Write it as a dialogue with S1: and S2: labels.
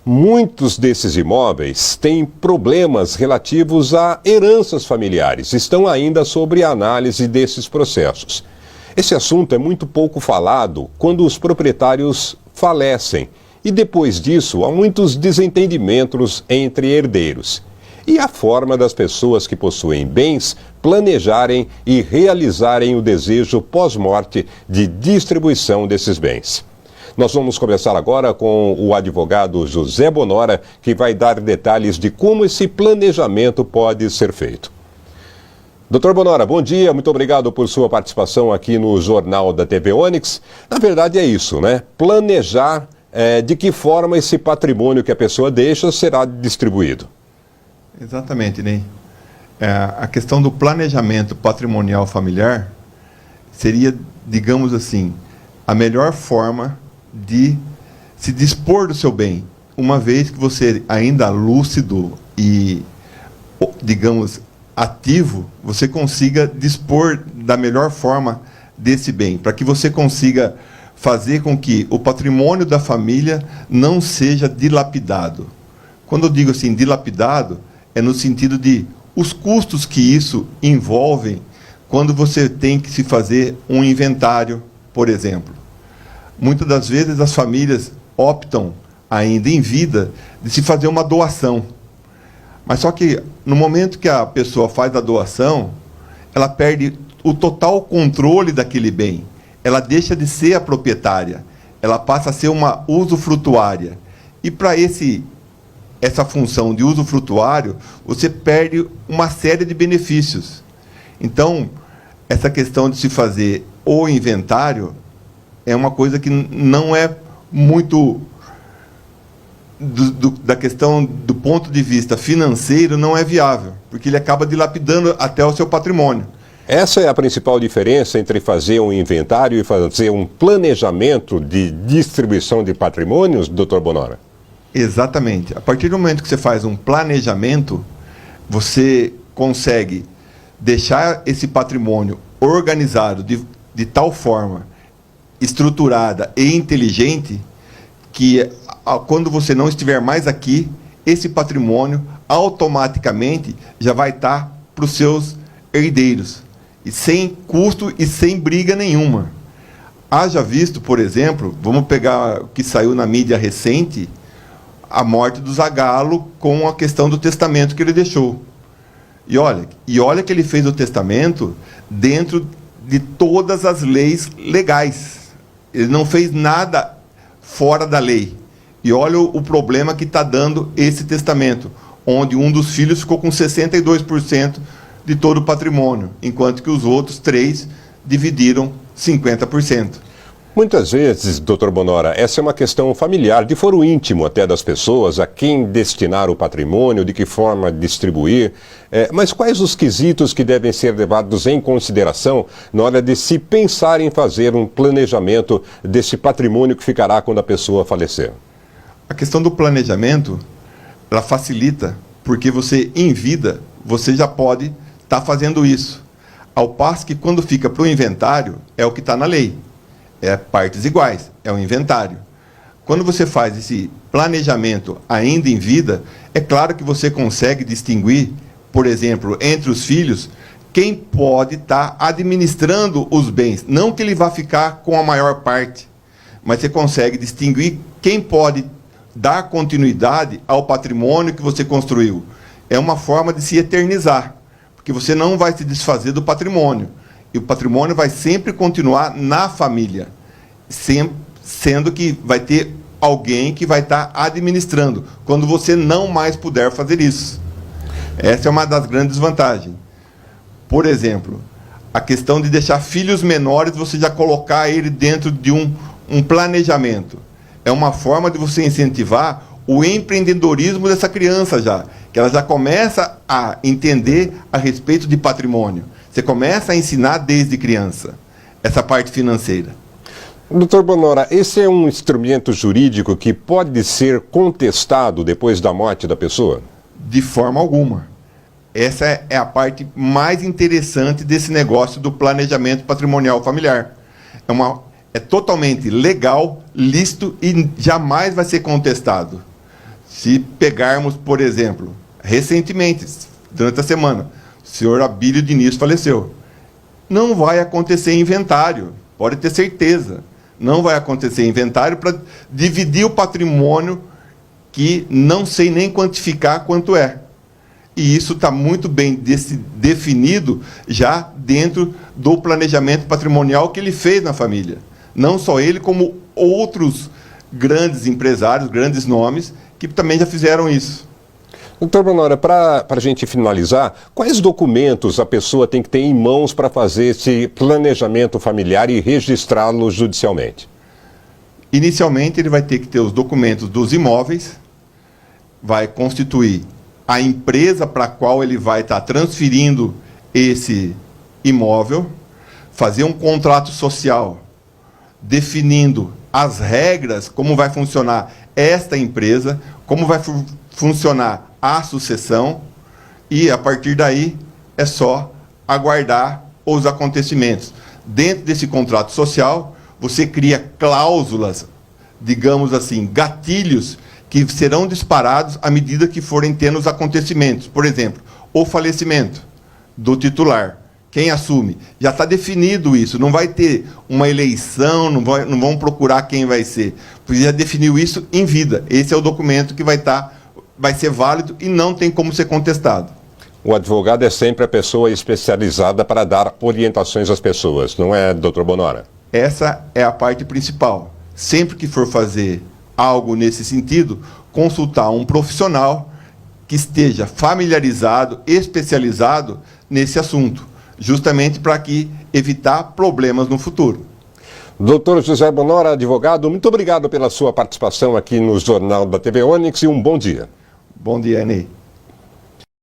S1: Muitos desses imóveis têm problemas relativos a heranças familiares. Estão ainda sob a análise desses processos. Esse assunto é muito pouco falado quando os proprietários falecem. E depois disso, há muitos desentendimentos entre herdeiros. E a forma das pessoas que possuem bens planejarem e realizarem o desejo pós-morte de distribuição desses bens. Nós vamos conversar agora com o advogado José Bonora, que vai dar detalhes de como esse planejamento pode ser feito. Doutor Bonora, bom dia, muito obrigado por sua participação aqui no Jornal da TV Onix. Na verdade é isso, né? Planejar de que forma esse patrimônio que a pessoa deixa será distribuído.
S2: Exatamente, Ney. A questão do planejamento patrimonial familiar seria, digamos assim, a melhor forma de se dispor do seu bem, uma vez que você ainda lúcido e, digamos, ativo, você consiga dispor da melhor forma desse bem, para que você consiga fazer com que o patrimônio da família não seja dilapidado. Quando eu digo assim, dilapidado, é no sentido de os custos que isso envolve quando você tem que se fazer um inventário, por exemplo. Muitas das vezes as famílias optam, ainda em vida, de se fazer uma doação. Mas só que no momento que a pessoa faz a doação, ela perde o total controle daquele bem. Ela deixa de ser a proprietária, ela passa a ser uma usufrutuária. E para essa função de usufrutuário, você perde uma série de benefícios. Então, essa questão de se fazer o inventário é uma coisa que não é muito da questão do ponto de vista financeiro, não é viável, porque ele acaba dilapidando até o seu patrimônio.
S1: Essa é a principal diferença entre fazer um inventário e fazer um planejamento de distribuição de patrimônios, doutor Bonora?
S2: Exatamente. A partir do momento que você faz um planejamento, você consegue deixar esse patrimônio organizado de tal forma, estruturada e inteligente, que quando você não estiver mais aqui, esse patrimônio automaticamente já vai estar para os seus herdeiros, e sem custo e sem briga nenhuma. Haja visto, por exemplo, vamos pegar o que saiu na mídia recente, a morte do Zagallo com a questão do testamento que ele deixou. E olha que ele fez o testamento dentro de todas as leis legais. Ele não fez nada fora da lei. E olha o problema que está dando esse testamento, onde um dos filhos ficou com 62% de todo o patrimônio, enquanto que os outros 3 dividiram 50%.
S1: Muitas vezes, doutor Bonora, essa é uma questão familiar, de foro íntimo até das pessoas, a quem destinar o patrimônio, de que forma distribuir. Mas quais os quesitos que devem ser levados em consideração na hora de se pensar em fazer um planejamento desse patrimônio que ficará quando a pessoa falecer?
S2: A questão do planejamento, ela facilita, porque você, em vida, você já pode estar fazendo isso. Ao passo que quando fica para o inventário, é o que está na lei. É partes iguais, é o inventário. Quando você faz esse planejamento ainda em vida, é claro que você consegue distinguir, por exemplo, entre os filhos, quem pode estar administrando os bens. Não que ele vá ficar com a maior parte, mas você consegue distinguir quem pode dar continuidade ao patrimônio que você construiu. É uma forma de se eternizar, porque você não vai se desfazer do patrimônio. E o patrimônio vai sempre continuar na família, sendo que vai ter alguém que vai estar administrando, quando você não mais puder fazer isso. Essa é uma das grandes vantagens. Por exemplo, a questão de deixar filhos menores, você já colocar ele dentro de um planejamento. É uma forma de você incentivar o empreendedorismo dessa criança já, que ela já começa a entender a respeito de patrimônio. Você começa a ensinar desde criança essa parte financeira.
S1: Doutor Bonora, esse é um instrumento jurídico que pode ser contestado depois da morte da pessoa?
S2: De forma alguma. Essa é a parte mais interessante desse negócio do planejamento patrimonial familiar. É totalmente legal, lícito e jamais vai ser contestado. Se pegarmos, por exemplo, recentemente, durante a semana, o senhor Abílio Diniz faleceu. Não vai acontecer inventário, pode ter certeza. Não vai acontecer inventário para dividir o patrimônio que não sei nem quantificar quanto é. E isso está muito bem definido já dentro do planejamento patrimonial que ele fez na família. Não só ele, como outros grandes empresários, grandes nomes, que também já fizeram isso.
S1: Doutor Bonora, para a gente finalizar, quais documentos a pessoa tem que ter em mãos para fazer esse planejamento familiar e registrá-lo judicialmente?
S2: Inicialmente, ele vai ter que ter os documentos dos imóveis, vai constituir a empresa para a qual ele vai estar transferindo esse imóvel, fazer um contrato social definindo as regras, como vai funcionar esta empresa, como vai funcionar a sucessão, e a partir daí é só aguardar os acontecimentos. Dentro desse contrato social, você cria cláusulas, digamos assim, gatilhos, que serão disparados à medida que forem tendo os acontecimentos. Por exemplo, o falecimento do titular. Quem assume? Já está definido isso, não vai ter uma eleição, não vão procurar quem vai ser, porque já definiu isso em vida. Esse é o documento que vai ser válido e não tem como ser contestado.
S1: O advogado é sempre a pessoa especializada para dar orientações às pessoas, não é, doutor Bonora?
S2: Essa é a parte principal. Sempre que for fazer algo nesse sentido, consultar um profissional que esteja familiarizado, especializado nesse assunto, justamente para evitar problemas no futuro.
S1: Doutor José Bonora, advogado, muito obrigado pela sua participação aqui no Jornal da TV Onix e um bom dia.
S2: Bom dia, Enei.